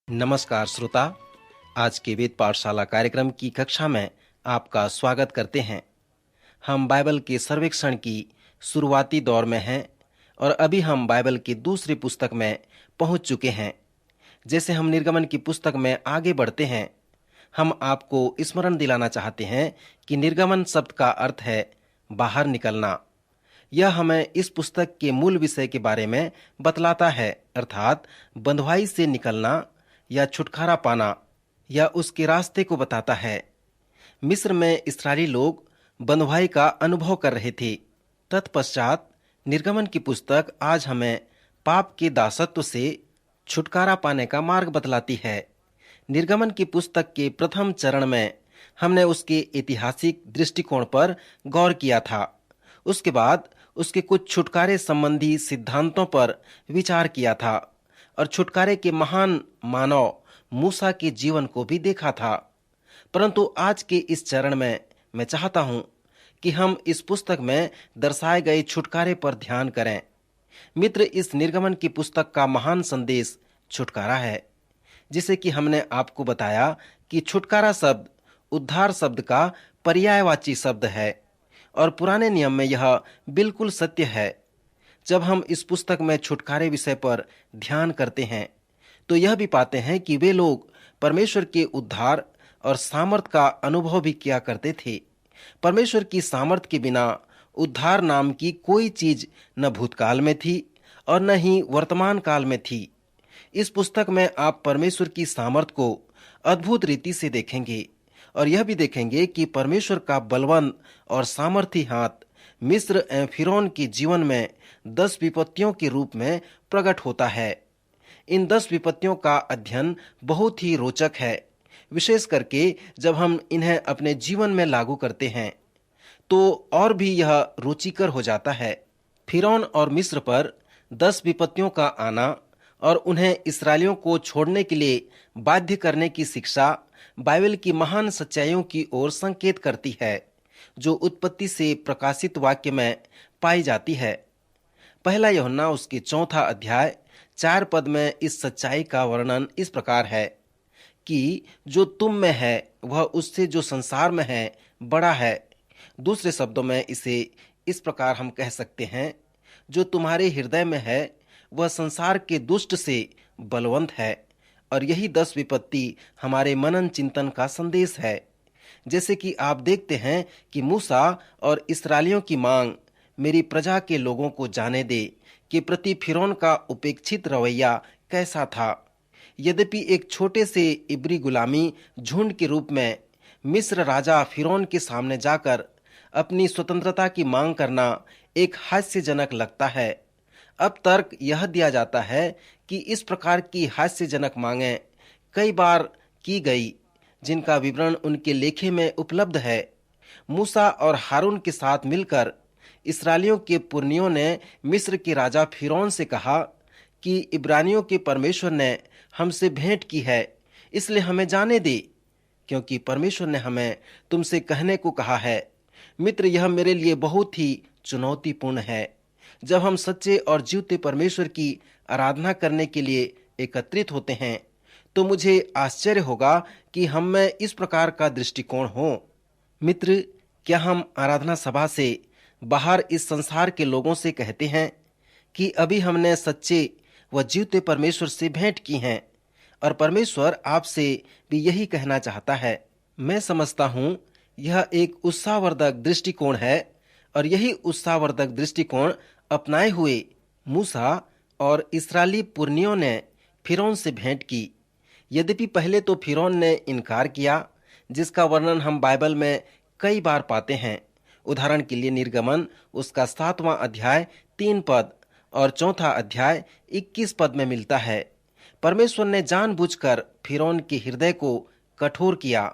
नमस्कार श्रोता, आज के वेद पाठशाला कार्यक्रम की कक्षा में आपका स्वागत करते हैं। हम बाइबल के सर्वेक्षण की शुरुआती दौर में हैं और अभी हम बाइबल की दूसरी पुस्तक में पहुंच चुके हैं। जैसे हम निर्गमन की पुस्तक में आगे बढ़ते हैं, हम आपको स्मरण दिलाना चाहते हैं कि निर्गमन शब्द का अर्थ है बाहर निकलना। यह हमें इस पुस्तक के मूल विषय के बारे में बतलाता है, अर्थात बंधुआई से निकलना या छुटकारा पाना, या उसके रास्ते को बताता है। मिस्र में इस्राएली लोग बंधुआई का अनुभव कर रहे थे। तत्पश्चात निर्गमन की पुस्तक आज हमें पाप के दासत्व से छुटकारा पाने का मार्ग बतलाती है। निर्गमन की पुस्तक के प्रथम चरण में हमने उसके ऐतिहासिक दृष्टिकोण पर गौर किया था। उसके बाद उसके कुछ छुटकारे संबंधी सिद्धांतों पर विचार किया था और छुटकारे के महान मानव मूसा के जीवन को भी देखा था। परंतु आज के इस चरण में मैं चाहता हूं कि हम इस पुस्तक में दर्शाए गए छुटकारे पर ध्यान करें। मित्र, इस निर्गमन की पुस्तक का महान संदेश छुटकारा है। जिसे कि हमने आपको बताया कि छुटकारा शब्द उद्धार शब्द का पर्यायवाची शब्द है और पुराने नियम में यह बिल्कुल सत्य है। जब हम इस पुस्तक में छुटकारे विषय पर ध्यान करते हैं तो यह भी पाते हैं कि वे लोग परमेश्वर के उद्धार और सामर्थ का अनुभव भी किया करते थे। परमेश्वर की सामर्थ के बिना उद्धार नाम की कोई चीज न भूतकाल में थी और न ही वर्तमान काल में थी। इस पुस्तक में आप परमेश्वर की सामर्थ को अद्भुत रीति से देखेंगे और यह भी देखेंगे कि परमेश्वर का बलवंत और सामर्थी हाथ मिस्र एवं फिरौन के जीवन में 10 विपत्तियों के रूप में प्रकट होता है। इन 10 विपत्तियों का अध्ययन बहुत ही रोचक है, विशेष करके जब हम इन्हें अपने जीवन में लागू करते हैं तो और भी यह रुचिकर हो जाता है। फिरौन और मिस्र पर 10 विपत्तियों का आना और उन्हें इस्राएलियों को छोड़ने के लिए बाध्य करने की शिक्षा बाइबल की महान सच्चाइयों की ओर संकेत करती है, जो उत्पत्ति से प्रकाशित वाक्य में पाई जाती है। पहला यूहन्ना उसके 4 अध्याय 4 पद में इस सच्चाई का वर्णन इस प्रकार है कि जो तुम में है वह उससे जो संसार में है बड़ा है। दूसरे शब्दों में इसे इस प्रकार हम कह सकते हैं, जो तुम्हारे हृदय में है वह संसार के दुष्ट से बलवंत है। और यही 10 विपत्ति हमारे मनन चिंतन का संदेश है। जैसे कि आप देखते हैं कि मूसा और इस्राएलियों की मांग मेरी प्रजा के लोगों को जाने दे कि प्रति फिरौन का उपेक्षित रवैया कैसा था। यद्यपि एक छोटे से इब्री गुलामी झुंड के रूप में मिस्र राजा फिरौन के सामने जाकर अपनी स्वतंत्रता की मांग करना एक हास्यजनक लगता है। अब तर्क यह दिया जाता है कि इस प्रकार की हास्यजनक मांगें कई बार की गई, जिनका विवरण उनके लेखे में उपलब्ध है। मूसा और हारून के साथ मिलकर इस्राएलियों के पुरनियों ने मिस्र के राजा फिरौन से कहा कि इब्रानियों के परमेश्वर ने हमसे भेंट की है, इसलिए हमें जाने दे, क्योंकि परमेश्वर ने हमें तुमसे कहने को कहा है। मित्र, यह मेरे लिए बहुत ही चुनौतीपूर्ण है। जब हम सच्चे और जीवते परमेश्वर की आराधना करने के लिए एकत्रित होते हैं तो मुझे आश्चर्य होगा कि हम में इस प्रकार का दृष्टिकोण हो। मित्र, क्या हम आराधना सभा से बाहर इस संसार के लोगों से कहते हैं कि अभी हमने सच्चे व जीवते परमेश्वर से भेंट की हैं और परमेश्वर आपसे भी यही कहना चाहता है? मैं समझता हूँ यह एक उत्साहवर्धक दृष्टिकोण है और यही उत्साहवर्धक दृष्टिकोण अपनाए हुए मूसा और इस्राएली पुरनियों ने फिरौन से भेंट की। यद्यपि पहले तो फिरौन ने इनकार किया, जिसका वर्णन हम बाइबल में कई बार पाते हैं। उदाहरण के लिए निर्गमन उसका 7वां अध्याय 3 पद और 4 अध्याय 21 पद में मिलता है। परमेश्वर ने जानबूझकर फिरौन के हृदय को कठोर किया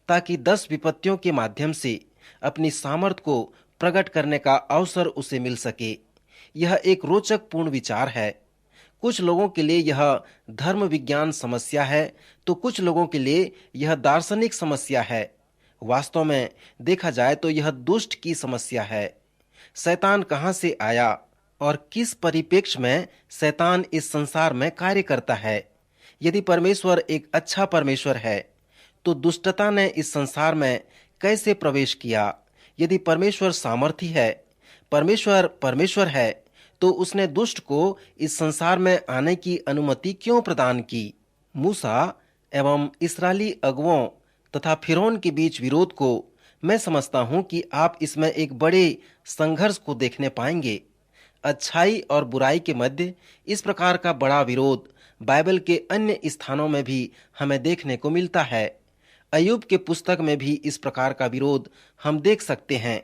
ताकि 10 विपत्तियों के माध्यम से अपनी सामर्थ को प्रकट करने का अवसर उसे मिल सके। यह एक रोचक पूर्ण विचार है। कुछ लोगों के लिए यह धर्म विज्ञान समस्या है तो कुछ लोगों के लिए यह दार्शनिक समस्या है। वास्तव में देखा जाए तो यह दुष्ट की समस्या है। शैतान कहां से आया और किस परिप्रेक्ष्य में शैतान इस संसार में कार्य करता है, यदि परमेश्वर एक अच्छा परमेश्वर है, तो दुष्टता ने इस संसार में कैसे प्रवेश किया? यदि परमेश्वर सामर्थी है, परमेश्वर परमेश्वर है, तो उसने दुष्ट को इस संसार में आने की अनुमति क्यों प्रदान की? मूसा एवं इस्राएली अगुओं तथा फिरौन के बीच विरोध को मैं समझता हूं कि आप इसमें एक बड़े संघर्ष को देखने पाएंगे। अच्छाई और बुराई के मध्य इस प्रकार का बड़ा विरोध बाइबल के अन्य स्थानों में भी हमें देखने को मिलता है। अय्यूब के पुस्तक में भी इस प्रकार का विरोध हम देख सकते हैं।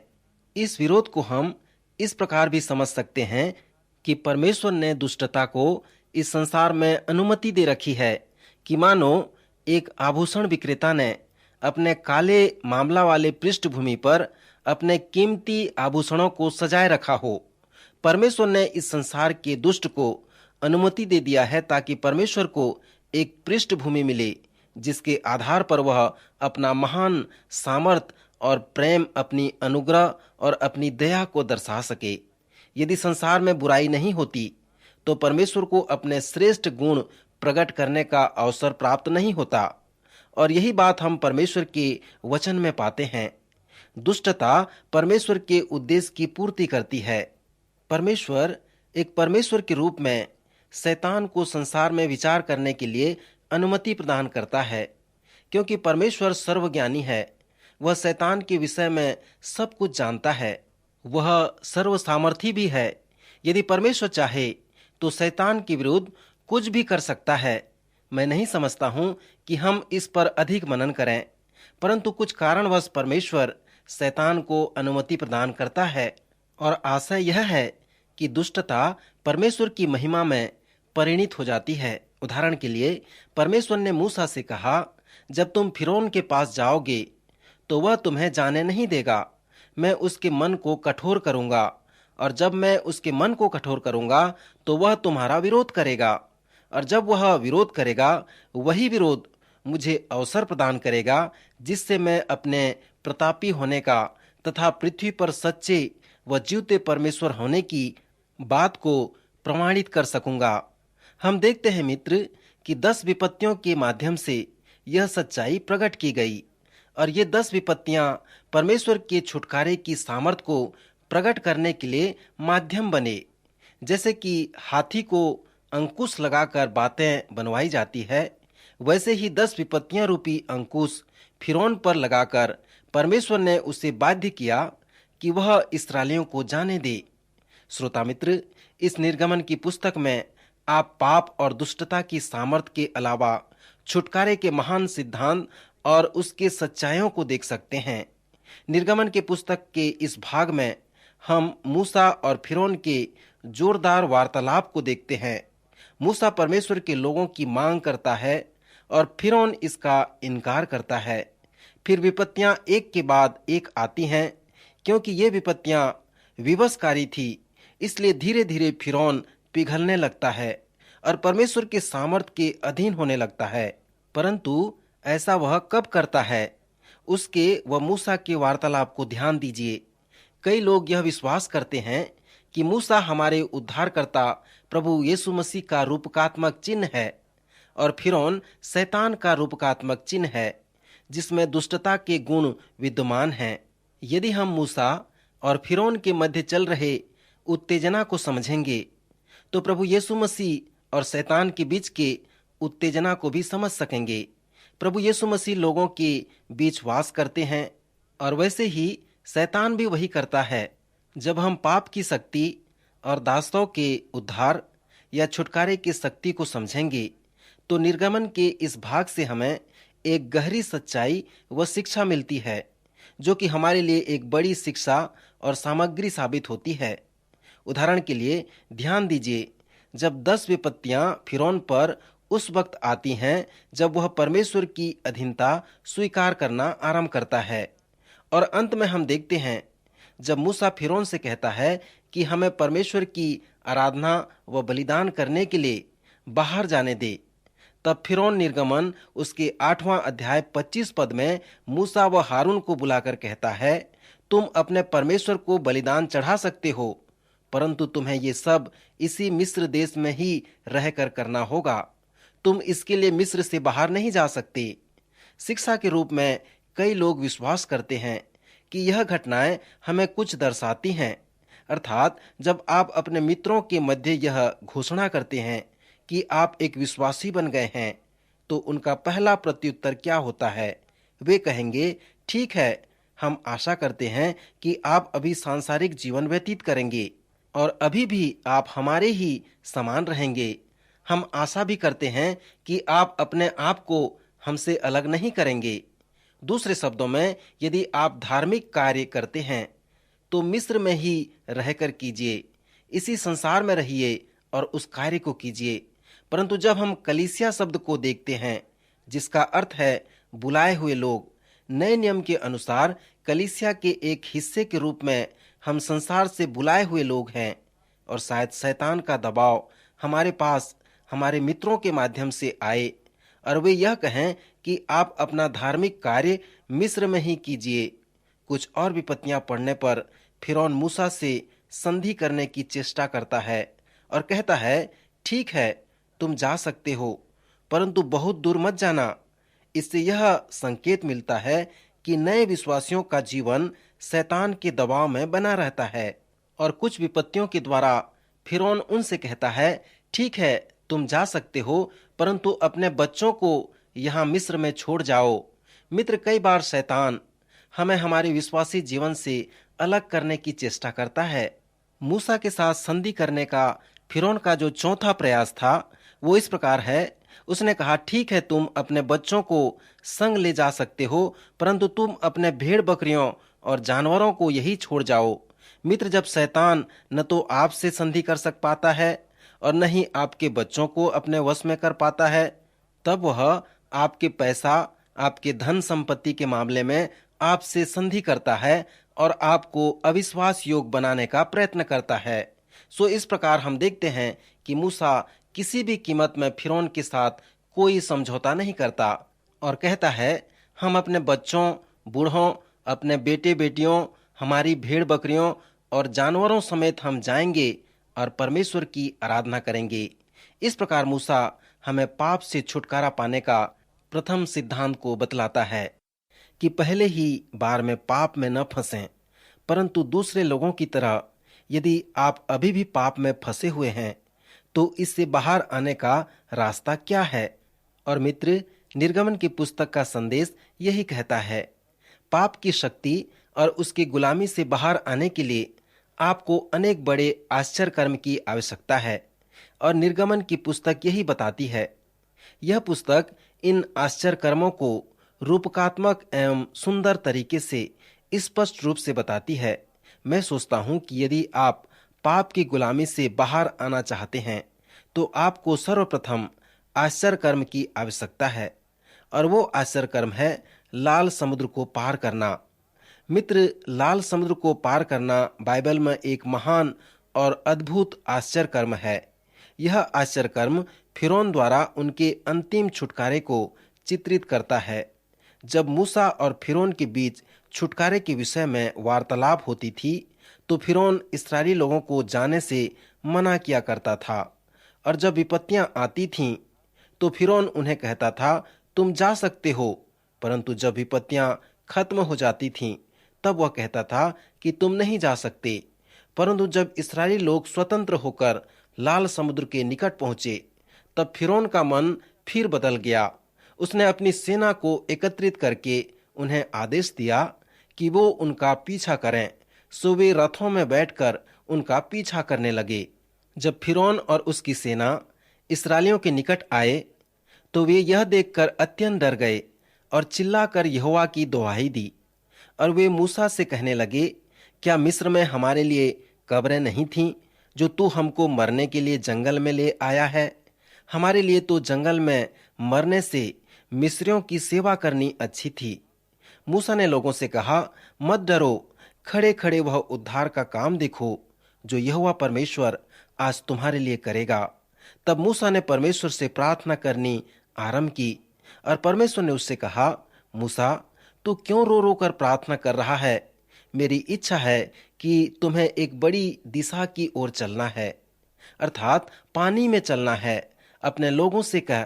इस विरोध को हम इस प्रकार भी समझ सकते हैं कि परमेश्वर ने दुष्टता को इस संसार में अनुमति दे रखी है कि मानो एक आभूषण विक्रेता ने अपने काले मामला वाले पृष्ठभूमि पर अपने कीमती आभूषणों को सजाए रखा हो। परमेश्वर ने इस संसार के दुष्ट को अनुमति दे दिया है ताकि परमेश्वर को एक पृष्ठभूमि मिले जिसके आधार पर वह अपना महान सामर्थ और प्रेम, अपनी अनुग्रह और अपनी दया को दर्शा सके। यदि संसार में बुराई नहीं होती तो परमेश्वर को अपने श्रेष्ठ गुण प्रकट करने का अवसर प्राप्त नहीं होता। और यही बात हम परमेश्वर के वचन में पाते हैं। दुष्टता परमेश्वर के उद्देश्य की पूर्ति करती है। परमेश्वर एक परमेश्वर के रूप में शैतान को संसार में विचार करने के लिए अनुमति प्रदान करता है, क्योंकि परमेश्वर सर्वज्ञानी है। वह शैतान के विषय में सब कुछ जानता है। वह सर्वसामर्थी भी है। यदि परमेश्वर चाहे तो शैतान के विरुद्ध कुछ भी कर सकता है। मैं नहीं समझता हूं कि हम इस पर अधिक मनन करें, परंतु कुछ कारणवश परमेश्वर शैतान को अनुमति प्रदान करता है और आशय यह है कि दुष्टता परमेश्वर की महिमा में परिणित हो जाती है। उदाहरण के लिए परमेश्वर ने मूसा से कहा, जब तुम फिरौन के पास जाओगे तो वह तुम्हें जाने नहीं देगा। मैं उसके मन को कठोर करूंगा, और जब मैं उसके मन को कठोर करूंगा तो वह तुम्हारा विरोध करेगा, और जब वह विरोध करेगा वही विरोध मुझे अवसर प्रदान करेगा जिससे मैं अपने प्रतापी होने का तथा पृथ्वी पर सच्चे व जीवते परमेश्वर होने की बात को प्रमाणित कर सकूंगा। हम देखते हैं मित्र कि 10 विपत्तियों के माध्यम से यह सच्चाई प्रकट की गई, और ये 10 विपत्तियां परमेश्वर के छुटकारे की सामर्थ को प्रकट करने के लिए माध्यम बने। जैसे कि हाथी को अंकुश लगाकर बातें बनवाई जाती है, वैसे ही 10 विपत्तियां रूपी अंकुश फिरौन पर लगाकर परमेश्वर ने उसे बाध्य किया कि वह इस्राएलियों को जाने दे। श्रोता मित्र, इस निर्गमन की पुस्तक में आप पाप और दुष्टता की सामर्थ के अलावा छुटकारे के महान सिद्धांत और उसके सच्चाइयों को देख सकते हैं। निर्गमन के पुस्तक के इस भाग में हम मूसा और फिरौन के जोरदार वार्तालाप को देखते हैं। मूसा परमेश्वर के लोगों की मांग करता है और फिरौन इसका इनकार करता है। फिर विपत्तियां एक के बाद एक आती हैं। क्योंकि ये विपत्तियां विवशकारी थी, इसलिए धीरे धीरे फिरौन पिघलने लगता है और परमेश्वर के सामर्थ के अधीन होने लगता है। परंतु ऐसा वह कब करता है? उसके व मूसा के वार्तालाप को ध्यान दीजिए। कई लोग यह विश्वास करते हैं कि मूसा हमारे उद्धारकर्ता प्रभु यीशु मसीह का रूपकात्मक चिन्ह है और फिरौन शैतान का रूपकात्मक चिन्ह है जिसमें दुष्टता के गुण विद्यमान हैं। यदि हम मूसा और फिरौन के मध्य चल रहे उत्तेजना को समझेंगे तो प्रभु यीशु मसीह और शैतान के बीच के उत्तेजना को भी समझ सकेंगे। प्रभु यीशु मसीह लोगों के बीच वास करते हैं और वैसे ही शैतान भी वही करता है। जब हम पाप की शक्ति और दासों के उद्धार या छुटकारे की शक्ति को समझेंगे तो निर्गमन के इस भाग से हमें एक गहरी सच्चाई व शिक्षा मिलती है जो कि हमारे लिए एक बड़ी शिक्षा और सामग्री साबित होती है। उदाहरण के लिए ध्यान दीजिए, जब 10 विपत्तियां फिरौन पर उस वक्त आती हैं जब वह परमेश्वर की अधीनता स्वीकार करना आरंभ करता है, और अंत में हम देखते हैं जब मूसा फिरौन से कहता है कि हमें परमेश्वर की आराधना व बलिदान करने के लिए बाहर जाने दे। तब फिरौन निर्गमन उसके 8वां अध्याय 25 पद में मूसा व हारून को बुलाकर कहता है, तुम अपने परमेश्वर को बलिदान चढ़ा सकते हो, परंतु तुम्हें ये सब इसी मिस्र देश में ही रहकर करना होगा। तुम इसके लिए मिस्र से बाहर नहीं जा सकते। शिक्षा के रूप में कई लोग विश्वास करते हैं कि यह घटनाएं हमें कुछ दर्शाती हैं। अर्थात जब आप अपने मित्रों के मध्य यह घोषणा करते हैं कि आप एक विश्वासी बन गए हैं, तो उनका पहला प्रत्युत्तर क्या होता है? वे कहेंगे, ठीक है, हम आशा करते हैं कि आप अभी सांसारिक जीवन व्यतीत करेंगे और अभी भी आप हमारे ही समान रहेंगे। हम आशा भी करते हैं कि आप अपने आप को हमसे अलग नहीं करेंगे। दूसरे शब्दों में, यदि आप धार्मिक कार्य करते हैं तो मिस्र में ही रहकर कीजिए, इसी संसार में रहिए और उस कार्य को कीजिए। परंतु जब हम कलीसिया शब्द को देखते हैं, जिसका अर्थ है बुलाए हुए लोग, नए नियम के अनुसार कलीसिया के एक हिस्से के रूप में हम संसार से बुलाए हुए लोग हैं। और शायद शैतान का दबाव हमारे पास हमारे मित्रों के माध्यम से आए और वे यह कहें कि आप अपना धार्मिक कार्य मिस्र में ही कीजिए। कुछ और विपत्तियां पड़ने पर फिरौन मूसा से संधि करने की चेष्टा करता है और कहता है, ठीक है, तुम जा सकते हो, परंतु बहुत दूर मत जाना। इससे यह संकेत मिलता है कि नए विश्वासियों का जीवन शैतान के दबाव में बना रहता है और कुछ विपत्तियों के द्वारा फिरौन उनसे कहता है, ठीक है, तुम जा सकते हो, परंतु अपने बच्चों को यहाँ मिस्र में छोड़ जाओ। मित्र, कई बार शैतान हमें हमारे विश्वासी जीवन से अलग करने की चेष्टा करता है। मूसा के साथ संधि करने का फिरौन का जो चौथा प्रयास था वो इस प्रकार है। उसने कहा, ठीक है, तुम अपने बच्चों को संग ले जा सकते हो, परंतु तुम अपने भेड़ बकरियों और जानवरों को यही छोड़ जाओ। मित्र, जब शैतान न तो आपसे संधि कर सक पाता है और न ही आपके बच्चों को अपने वश में कर पाता है, तब वह आपके पैसा, आपके धन संपत्ति के मामले में आपसे संधि करता है और आपको अविश्वास योग बनाने का प्रयत्न करता है। सो इस प्रकार हम देखते हैं कि मूसा किसी भी कीमत में फिरौन के साथ कोई समझौता नहीं करता और कहता है, हम अपने बच्चों, बूढ़ों, अपने बेटे बेटियों, हमारी भेड़ बकरियों और जानवरों समेत हम जाएंगे और परमेश्वर की आराधना करेंगे। इस प्रकार मूसा हमें पाप से छुटकारा पाने का प्रथम सिद्धांत को बतलाता है कि पहले ही बार में पाप में न फंसें, परंतु दूसरे लोगों की तरह यदि आप अभी भी पाप में फंसे हुए हैं तो इससे बाहर आने का रास्ता क्या है? और मित्र, निर्गमन की पुस्तक का संदेश यही कहता है, पाप की शक्ति और उसकी गुलामी से बाहर आने के लिए आपको अनेक बड़े आश्चर्य कर्म की आवश्यकता है और निर्गमन की पुस्तक यही बताती है। यह पुस्तक इन आश्चर्य कर्मों को रूपकात्मक एवं सुंदर तरीके से स्पष्ट रूप से बताती है। मैं सोचता हूँ कि यदि आप पाप की गुलामी से बाहर आना चाहते हैं तो आपको सर्वप्रथम आश्चर्य कर्म की आवश्यकता है और वो आश्चर्य कर्म है लाल समुद्र को पार करना। मित्र, लाल समुद्र को पार करना बाइबल में एक महान और अद्भुत आश्चर्य कर्म है। यह आश्चर्य कर्म फिरौन द्वारा उनके अंतिम छुटकारे को चित्रित करता है। जब मूसा और फिरौन के बीच छुटकारे के विषय में वार्तालाप होती थी तो फिरौन इस्राएली लोगों को जाने से मना किया करता था और जब विपत्तियां आती थीं तो फिरौन उन्हें कहता था, तुम जा सकते हो, परंतु जब विपत्तियां खत्म हो जाती थीं तब वह कहता था कि तुम नहीं जा सकते। परंतु जब इस्राएली लोग स्वतंत्र होकर लाल समुद्र के निकट पहुंचे तब फिरौन का मन फिर बदल गया। उसने अपनी सेना को एकत्रित करके उन्हें आदेश दिया कि वो उनका पीछा करें। सो वे रथों में बैठकर उनका पीछा करने लगे। जब फिरौन और उसकी सेना इस्राएलियों के निकट आए तो वे यह देखकर अत्यंत डर गए और चिल्लाकर यहोवा की दुहाई दी और वे मूसा से कहने लगे, क्या मिस्र में हमारे लिए कब्रें नहीं थीं जो तू हमको मरने के लिए जंगल में ले आया है? हमारे लिए तो जंगल में मरने से मिस्रियों की सेवा करनी अच्छी थी। मूसा ने लोगों से कहा, मत डरो, खड़े खड़े वह उद्धार का काम देखो जो यहोवा परमेश्वर आज तुम्हारे लिए करेगा। तब मूसा ने परमेश्वर से प्रार्थना करनी आरंभ की और परमेश्वर ने उससे कहा, मूसा, तू क्यों रो रो कर प्रार्थना कर रहा है? मेरी इच्छा है कि तुम्हें एक बड़ी दिशा की ओर चलना है, अर्थात पानी में चलना है। अपने लोगों से कह,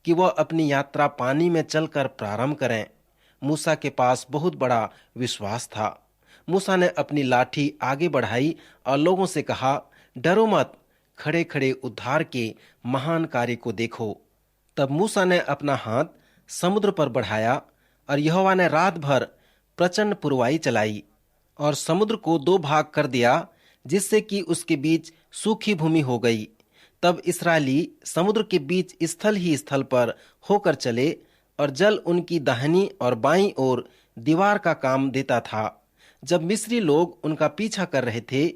कि वह अपनी यात्रा पानी में चलकर प्रारंभ करें। मूसा के पास बहुत बड़ा विश्वास था। मूसा ने अपनी लाठी आगे बढ़ाई और लोगों से कहा, डरो मत, खड़े खड़े उद्धार के महान कार्य को देखो। तब मूसा ने अपना हाथ समुद्र पर बढ़ाया और यहोवा ने रात भर प्रचंड पुरवाई चलाई और समुद्र को दो भाग कर दिया, जिससे कि उसके बीच सूखी भूमि हो गई। तब इस्राएली समुद्र के बीच स्थल ही स्थल पर होकर चले और जल उनकी दाहिनी और बाईं ओर दीवार का काम देता था। जब मिस्री लोग उनका पीछा कर रहे थे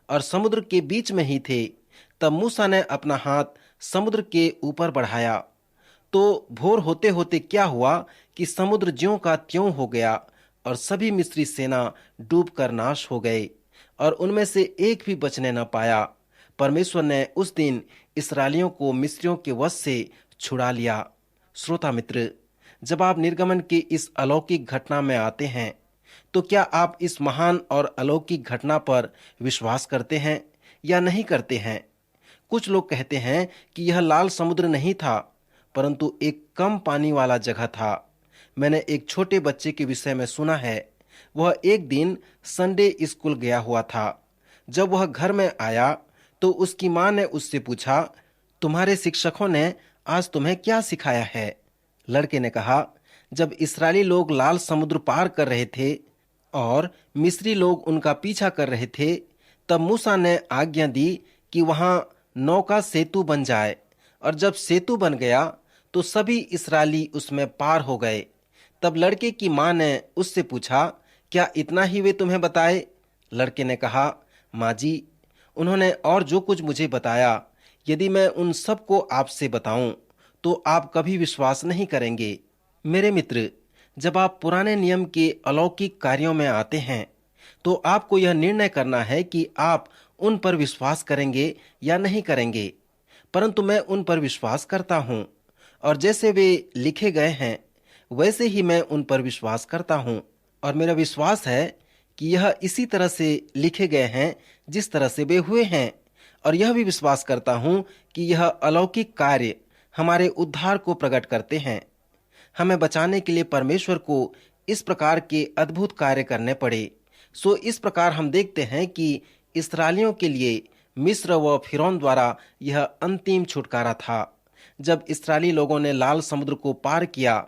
और समुद्र के बीच में ही थे, तब मूसा ने अपना हाथ समुद्र के ऊपर बढ़ाया। तो भोर होते होते क्या हुआ कि समुद्र ज्यों का त्यों हो गया और सभी मिस्री सेना डूबकर नाश हो गए और उनमें से एक भी बचने न पाया। परमेश्वर ने उस दिन इस्राएलियों को मिस्रियों के वश से छुड़ा लिया। श्रोता मित्र, जब आप निर्गमन की इस अलौकिक घटना में आते हैं, तो क्या आप इस महान और अलौकिक घटना पर विश्वास करते हैं या नहीं करते हैं? कुछ लोग कहते हैं कि यह लाल समुद्र नहीं था, परंतु एक कम पानी वाला जगह था। मैंने एक छोटे बच्चे के विषय में सुना है। वह एक दिन संडे स्कूल गया हुआ था। जब वह घर में आया तो उसकी मां ने उससे पूछा, तुम्हारे शिक्षकों ने आज तुम्हें क्या सिखाया है? लड़के ने कहा, जब इस्राएली लोग लाल समुद्र पार कर रहे थे और मिस्री लोग उनका पीछा कर रहे थे, तब मूसा ने आज्ञा दी कि वहां नौका सेतु बन जाए, और जब सेतु बन गया तो सभी इस्राएली उसमें पार हो गए। तब लड़के की मां ने उससे पूछा, क्या इतना ही वे तुम्हें बताए? लड़के ने कहा, माँ जी, उन्होंने और जो कुछ मुझे बताया, यदि मैं उन सब को आपसे बताऊं तो आप कभी विश्वास नहीं करेंगे। मेरे मित्र, जब आप पुराने नियम के अलौकिक कार्यों में आते हैं, तो आपको यह निर्णय करना है कि आप उन पर विश्वास करेंगे या नहीं करेंगे। परंतु मैं उन पर विश्वास करता हूँ, और जैसे वे लिखे गए हैं वैसे ही मैं उन पर विश्वास करता हूँ। और मेरा विश्वास है कि यह इसी तरह से लिखे गए हैं जिस तरह से वे हुए हैं। और यह भी विश्वास करता हूँ कि यह अलौकिक कार्य हमारे उद्धार को प्रकट करते हैं। हमें बचाने के लिए परमेश्वर को इस प्रकार के अद्भुत कार्य करने पड़े। सो इस प्रकार हम देखते हैं कि इस्राएलियों के लिए मिस्र व फिरौन द्वारा यह अंतिम छुटकारा था। जब इस्राएली लोगों ने लाल समुद्र को पार किया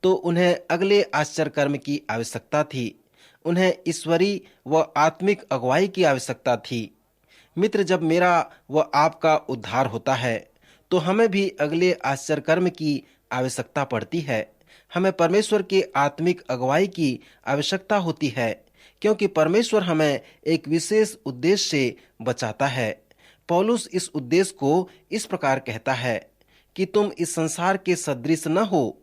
तो उन्हें अगले आश्चर्य कर्म की आवश्यकता थी। उन्हें ईश्वरीय व आत्मिक अगुवाई की आवश्यकता थी। मित्र, जब मेरा व आपका उद्धार होता है तो हमें भी अगले आश्चर्य कर्म की आवश्यकता पड़ती है। हमें परमेश्वर के आत्मिक अगुवाई की आवश्यकता होती है, क्योंकि परमेश्वर हमें एक विशेष उद्देश्य से बचाता है। पौलुस इस उद्देश्य को इस प्रकार कहता है कि तुम इस संसार के सदृश न हो,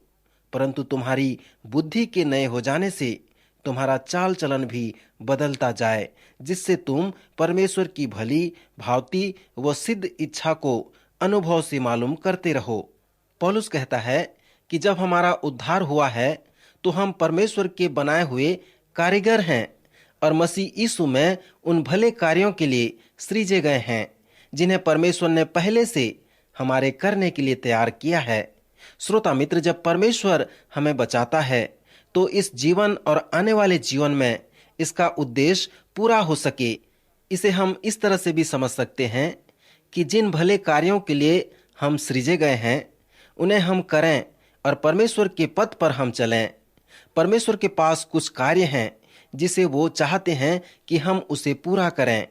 परंतु तुम्हारी बुद्धि के नए हो जाने से तुम्हारा चाल चलन भी बदलता जाए, जिससे तुम परमेश्वर की भली, भावती व सिद्ध इच्छा को अनुभव से मालूम करते रहो। पौलुस कहता है कि जब हमारा उद्धार हुआ है तो हम परमेश्वर के बनाए हुए कारीगर हैं और मसीह यीशु में उन भले कार्यों के लिए सृजे गए हैं जिन्हें परमेश्वर ने पहले से हमारे करने के लिए तैयार किया है। श्रोता मित्र, जब परमेश्वर हमें बचाता है तो इस जीवन और आने वाले जीवन में इसका उद्देश्य पूरा हो सके। इसे हम इस तरह से भी समझ सकते हैं कि जिन भले कार्यों के लिए हम सृजे गए हैं उन्हें हम करें और परमेश्वर के पथ पर हम चलें। परमेश्वर के पास कुछ कार्य हैं जिसे वो चाहते हैं कि हम उसे पूरा करें।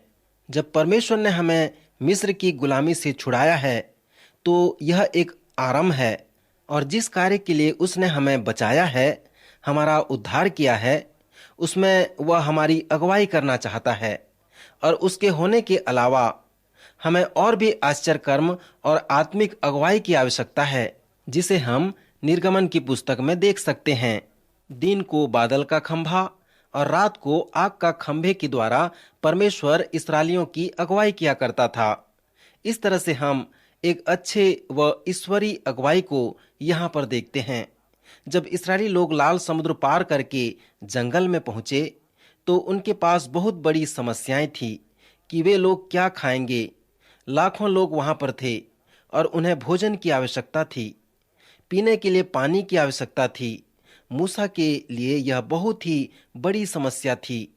जब परमेश्वर ने हमें मिस्र की गुलामी से छुड़ाया है तो यह एक आरंभ है, और जिस कार्य के लिए उसने हमें बचाया है, हमारा उद्धार किया है, उसमें वह हमारी अगुवाई करना चाहता है। और उसके होने के अलावा हमें और भी आश्चर्य कर्म और आत्मिक अगुवाई की आवश्यकता है, जिसे हम निर्गमन की पुस्तक में देख सकते हैं। दिन को बादल का खंभा और रात को आग का खंभे के द्वारा परमेश्वर इस्राएलियों की अगुवाई किया करता था। इस तरह से हम एक अच्छे व ईश्वरीय अगुवाई को यहाँ पर देखते हैं। जब इस्राएली लोग लाल समुद्र पार करके जंगल में पहुंचे तो उनके पास बहुत बड़ी समस्याएं थी कि वे लोग क्या खाएंगे। लाखों लोग वहां पर थे और उन्हें भोजन की आवश्यकता थी। पीने के लिए पानी की आवश्यकता थी। मूसा के लिए यह बहुत ही बड़ी समस्या थी।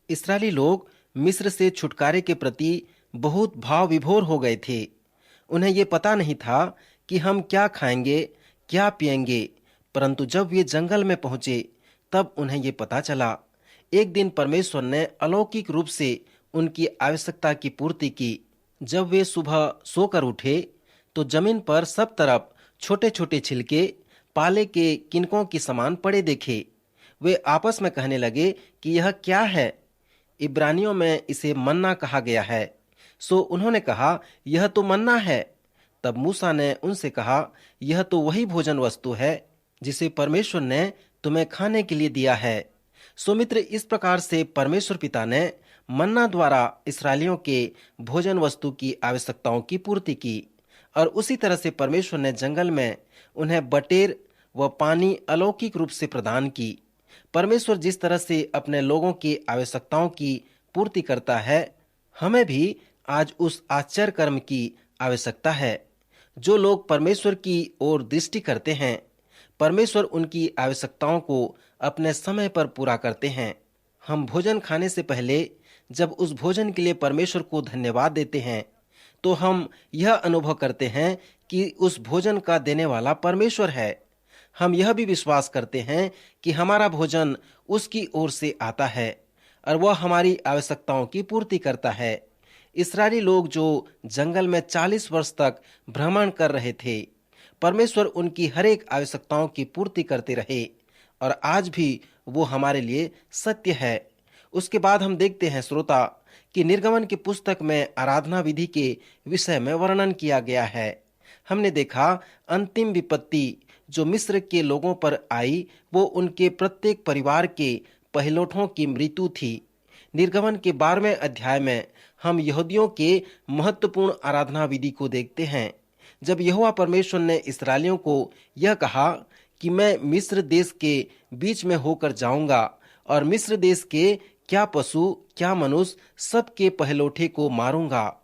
इस्राएली लोग मिस्र से छुटकारे के प्रति बहुत भाव विभोर हो गए थे। उन्हें ये पता नहीं था कि हम क्या खाएंगे, क्या पिएंगे, परंतु जब वे जंगल में पहुंचे तब उन्हें ये पता चला। एक दिन परमेश्वर ने अलौकिक रूप से उनकी आवश्यकता की पूर्ति की। जब वे सुबह सोकर उठे तो जमीन पर सब तरफ छोटे छोटे छिलके पाले के किनकों की समान पड़े देखे। वे आपस में कहने लगे कि यह क्या है। इब्रानियों में इसे मन्ना कहा गया है। सो उन्होंने कहा, यह तो मन्ना है। तब मूसा ने उनसे कहा, यह तो वही भोजन वस्तु है जिसे परमेश्वर ने तुम्हें खाने के लिए दिया है। सो मित्र, इस प्रकार से परमेश्वर पिता ने मन्ना द्वारा इस्राएलियों के भोजन वस्तु की आवश्यकताओं की पूर्ति की, और उसी तरह से परमेश्वर ने जंगल में उन्हें बटेर व पानी अलौकिक रूप से प्रदान की। परमेश्वर जिस तरह से अपने लोगों की आवश्यकताओं की पूर्ति करता है, हमें भी आज उस आश्चर्य कर्म की आवश्यकता है। जो लोग परमेश्वर की ओर दृष्टि करते हैं, परमेश्वर उनकी आवश्यकताओं को अपने समय पर पूरा करते हैं। हम भोजन खाने से पहले जब उस भोजन के लिए परमेश्वर को धन्यवाद देते हैं, तो हम यह अनुभव करते हैं कि उस भोजन का देने वाला परमेश्वर है। हम यह भी विश्वास करते हैं कि हमारा भोजन उसकी ओर से आता है और वह हमारी आवश्यकताओं की पूर्ति करता है। इस्राएली लोग जो जंगल में 40 वर्ष तक भ्रमण कर रहे थे, परमेश्वर उनकी हर एक आवश्यकताओं की पूर्ति करते रहे, और आज भी वो हमारे लिए सत्य है। उसके बाद हम देखते हैं श्रोता कि निर्गमन की पुस्तक में आराधना विधि के विषय में वर्णन किया गया है। हमने देखा अंतिम विपत्ति जो मिस्र के लोगों पर आई, वो उनके प्रत्येक परिवार के पहिलौठों की मृत्यु थी। निर्गमन के 12वें अध्याय में हम यहूदियों के महत्वपूर्ण आराधना विधि को देखते हैं। जब यहोवा परमेश्वर ने इस्राएलियों को यह कहा कि मैं मिस्र देश के बीच में होकर जाऊंगा और मिस्र देश के क्या पशु क्या मनुष्य सबके पहलौठे को मारूंगा,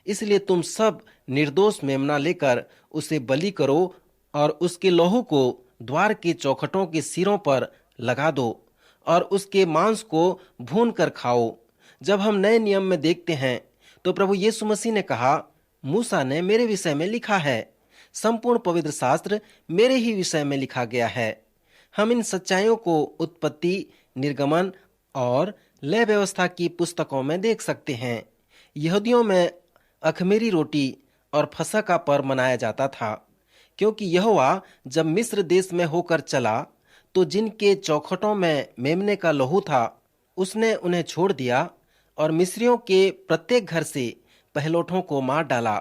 इसलिए तुम सब निर्दोष मेमना लेकर उसे बलि करो और उसके लहू को द्वार के चौखटों के सिरों पर लगा दो और उसके मांस को भून कर खाओ। जब हम नए नियम में देखते हैं तो प्रभु यीशु मसीह ने कहा, मूसा ने मेरे विषय में लिखा है, संपूर्ण पवित्र शास्त्र मेरे ही विषय में लिखा गया है। हम इन सच्चाइयों को उत्पत्ति, निर्गमन और लय व्यवस्था की पुस्तकों में देख सकते हैं। यहूदियों में अखमीरी रोटी और फसह का पर्व मनाया जाता था, क्योंकि यहोवा जब मिस्र देश में होकर चला तो जिनके चौखटों में मेमने का लहू था उसने उन्हें छोड़ दिया और मिस्रियों के प्रत्येक घर से पहलौठों को मार डाला।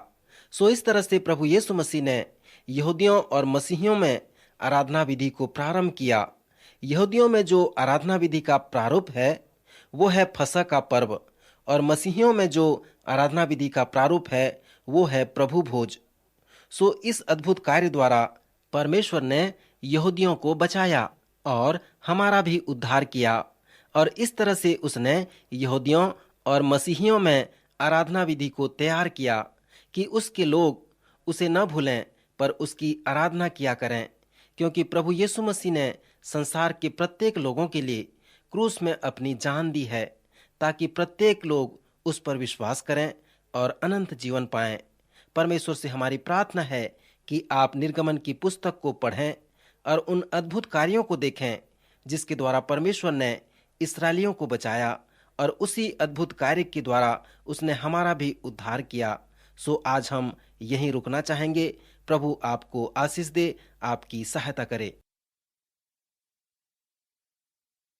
सो इस तरह से प्रभु यीशु मसीह ने यहूदियों और मसीहियों में आराधना विधि को प्रारंभ किया। यहूदियों में जो आराधना विधि का प्रारूप है वो है फसह का पर्व, और मसीहियों में जो आराधना विधि का प्रारूप है वो है प्रभु भोज। सो इस अद्भुत कार्य द्वारा परमेश्वर ने यहूदियों को बचाया और हमारा भी उद्धार किया, और इस तरह से उसने यहूदियों और मसीहियों में आराधना विधि को तैयार किया कि उसके लोग उसे न भूलें पर उसकी आराधना किया करें, क्योंकि प्रभु यीशु मसीह ने संसार के प्रत्येक लोगों के लिए क्रूस में अपनी जान दी है, ताकि प्रत्येक लोग उस पर विश्वास करें और अनंत जीवन पाएं। परमेश्वर से हमारी प्रार्थना है कि आप निर्गमन की पुस्तक को पढ़ें और उन अद्भुत कार्यों को देखें जिसके द्वारा परमेश्वर ने इस्राएलियों को बचाया, और उसी अद्भुत कार्य के द्वारा उसने हमारा भी उद्धार किया। सो आज हम यहीं रुकना चाहेंगे। प्रभु आपको आशीष दे, आपकी सहायता करे।